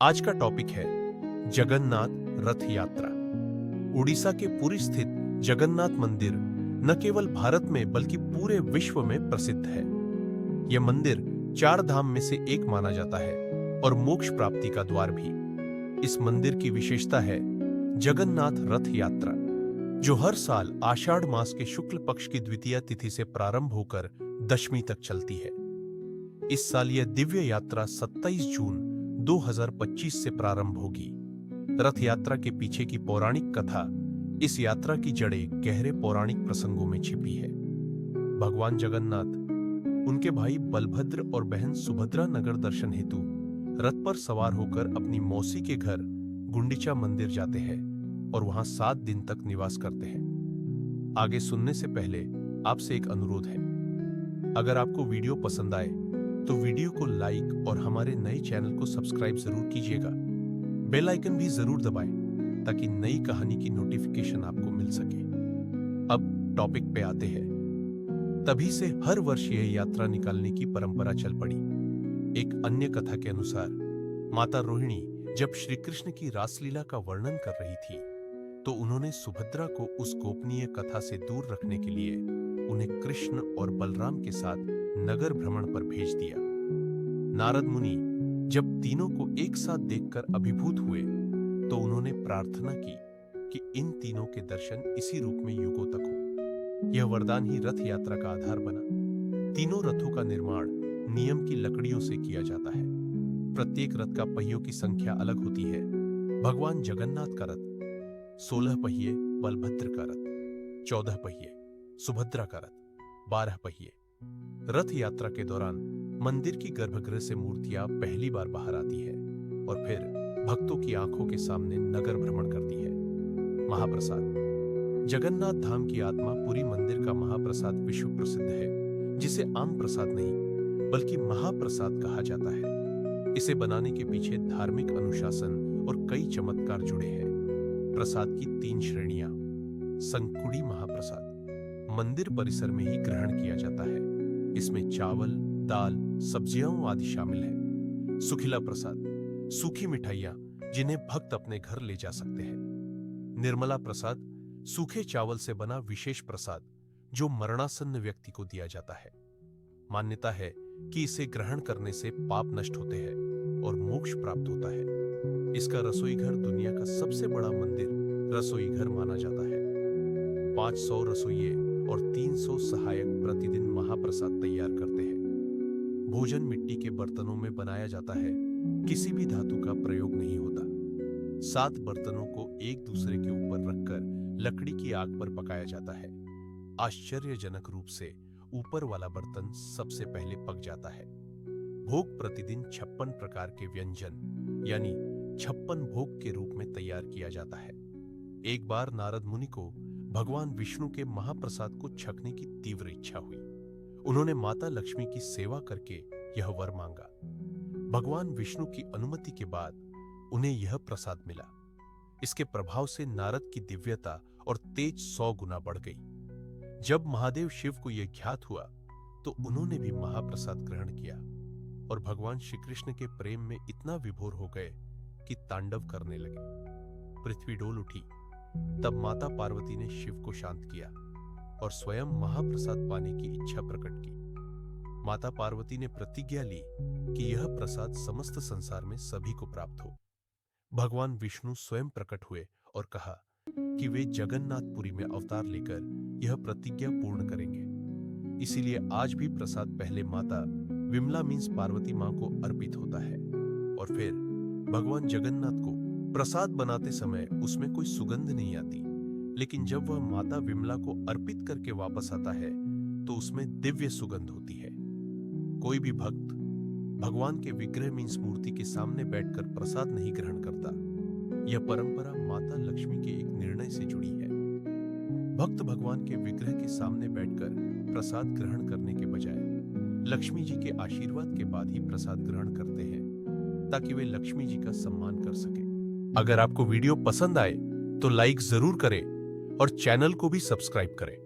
आज का टॉपिक है जगन्नाथ रथ यात्रा। उड़ीसा के पुरी स्थित जगन्नाथ मंदिर न केवल भारत में बल्कि पूरे विश्व में प्रसिद्ध है। यह मंदिर चार धाम में से एक माना जाता है और मोक्ष प्राप्ति का द्वार भी। इस मंदिर की विशेषता है जगन्नाथ रथ यात्रा, जो हर साल आषाढ़ मास के शुक्ल पक्ष की द्वितीया तिथि से प्रारंभ होकर दशमी तक चलती है। इस साल यह दिव्य यात्रा 27 जून 2025 से प्रारंभ होगी। रथ यात्रा के पीछे की पौराणिक कथा, इस यात्रा की जड़ें गहरे पौराणिक प्रसंगों में छिपी है। भगवान जगन्नाथ उनके भाई बलभद्र और बहन सुभद्रा नगर दर्शन हेतु रथ पर सवार होकर अपनी मौसी के घर गुंडिचा मंदिर जाते हैं और वहां 7 दिन तक निवास करते हैं। आगे सुनने से पहले आपसे एक अनुरोध है, अगर आपको वीडियो पसंद आए तो वीडियो को लाइक और हमारे नए चैनल को सब्सक्राइब जरूर कीजिएगा। बेल आइकन भी जरूर दबाएं ताकि नई कहानी की नोटिफिकेशन आपको मिल सके। अब टॉपिक पे आते हैं। तभी से हर वर्ष यह यात्रा निकालने की परंपरा चल पड़ी। एक अन्य कथा के अनुसार माता रोहिणी जब श्री कृष्ण की रासलीला का वर्णन कर रही थी तो उन्होंने सुभद्रा को उस गोपनीय कथा से दूर रखने के लिए उन्हें कृष्ण और बलराम के साथ नगर भ्रमण पर भेज दिया। नारद मुनि जब तीनों को एक साथ देखकर अभिभूत हुए तो उन्होंने प्रार्थना की कि इन तीनों के दर्शन इसी रूप में युगों तक हो। यह वरदान ही रथ यात्रा का आधार बना। तीनों रथों का निर्माण नियम की लकड़ियों से किया जाता है। प्रत्येक रथ का पहियों की संख्या अलग होती है। भगवान जगन्नाथ का रथ 16 पहिए, बलभद्र का रथ 14 पहिए, सुभद्रा का रथ 12 पहिए। रथ यात्रा के दौरान मंदिर की गर्भगृह से मूर्तियां पहली बार बाहर आती है और फिर भक्तों की आंखों के सामने नगर भ्रमण करती है। महाप्रसाद। जगन्नाथ धाम की आत्मा पुरी मंदिर का महाप्रसाद विश्व प्रसिद्ध है, जिसे आम प्रसाद नहीं बल्कि महाप्रसाद कहा जाता है। इसे बनाने के पीछे धार्मिक अनुशासन और कई चमत्कार जुड़े हैं। प्रसाद की 3 श्रेणियां। संकुड़ी महाप्रसाद मंदिर परिसर में ही ग्रहण किया जाता है। इसमें चावल, दाल, सब्जियां आदि शामिल है। सुखिला प्रसाद सूखी मिठाइयां जिन्हें भक्त अपने घर ले जा सकते हैं। निर्मला प्रसाद सूखे चावल से बना विशेष प्रसाद जो मरणासन्न व्यक्ति को दिया जाता है। मान्यता है कि इसे ग्रहण करने से पाप नष्ट होते हैं और मोक्ष प्राप्त होता है। इसका रसोई घर दुनिया का सबसे बड़ा मंदिर रसोई घर माना जाता है। 500 रसोइये और 300 सहायक प्रतिदिन महाप्रसाद तैयार करते हैं। भोजन मिट्टी के बर्तनों में बनाया जाता है, किसी भी धातु का प्रयोग नहीं होता। 7 बर्तनों को एक दूसरे के ऊपर रखकर लकड़ी की आग पर पकाया जाता है। आश्चर्यजनक रूप से ऊपर वाला बर्तन सबसे पहले पक जाता है। भोग प्रतिदिन 56 प्रकार के व्यंजन यानी 56 भोग के रूप में तैयार किया जाता है। एक बार नारद मुनि को भगवान विष्णु के महाप्रसाद को छकने की तीव्र इच्छा हुई। उन्होंने माता लक्ष्मी की सेवा करके यह वर मांगा। भगवान विष्णु की अनुमति के बाद उन्हें यह प्रसाद मिला। इसके प्रभाव से नारद की दिव्यता और तेज 100 गुना बढ़ गई। जब महादेव शिव को यह ज्ञात हुआ तो उन्होंने भी महाप्रसाद ग्रहण किया और भगवान श्री कृष्ण के प्रेम में इतना विभोर हो गए कि तांडव करने लगे। पृथ्वी डोल उठी। तब माता पार्वती ने शिव को शांत किया और स्वयं महाप्रसाद पाने की इच्छा प्रकट की। माता पार्वती ने प्रतिज्ञा ली कि यह प्रसाद समस्त संसार में सभी को प्राप्त हो। भगवान विष्णु स्वयं प्रकट हुए और कहा कि वे जगन्नाथपुरी में अवतार लेकर यह प्रतिज्ञा पूर्ण करेंगे। इसीलिए आज भी प्रसाद पहले माता विमला मीन्स पार्वती मां को अर्पित होता है और फिर भगवान जगन्नाथ को प्रसाद बनाते समय उसमें कोई सुगंध नहीं आती, लेकिन जब वह माता विमला को अर्पित करके वापस आता है तो उसमें दिव्य सुगंध होती है। कोई भी भक्त भगवान के विग्रह मीन्स मूर्ति के सामने बैठकर प्रसाद नहीं ग्रहण करता। यह परंपरा माता लक्ष्मी के एक निर्णय से जुड़ी है। भक्त भगवान के विग्रह के सामने बैठकर प्रसाद ग्रहण करने के बजाय लक्ष्मी जी के आशीर्वाद के बाद ही प्रसाद ग्रहण करते हैं ताकि वे लक्ष्मी जी का सम्मान कर सके। अगर आपको वीडियो पसंद आए तो लाइक जरूर करें और चैनल को भी सब्सक्राइब करें।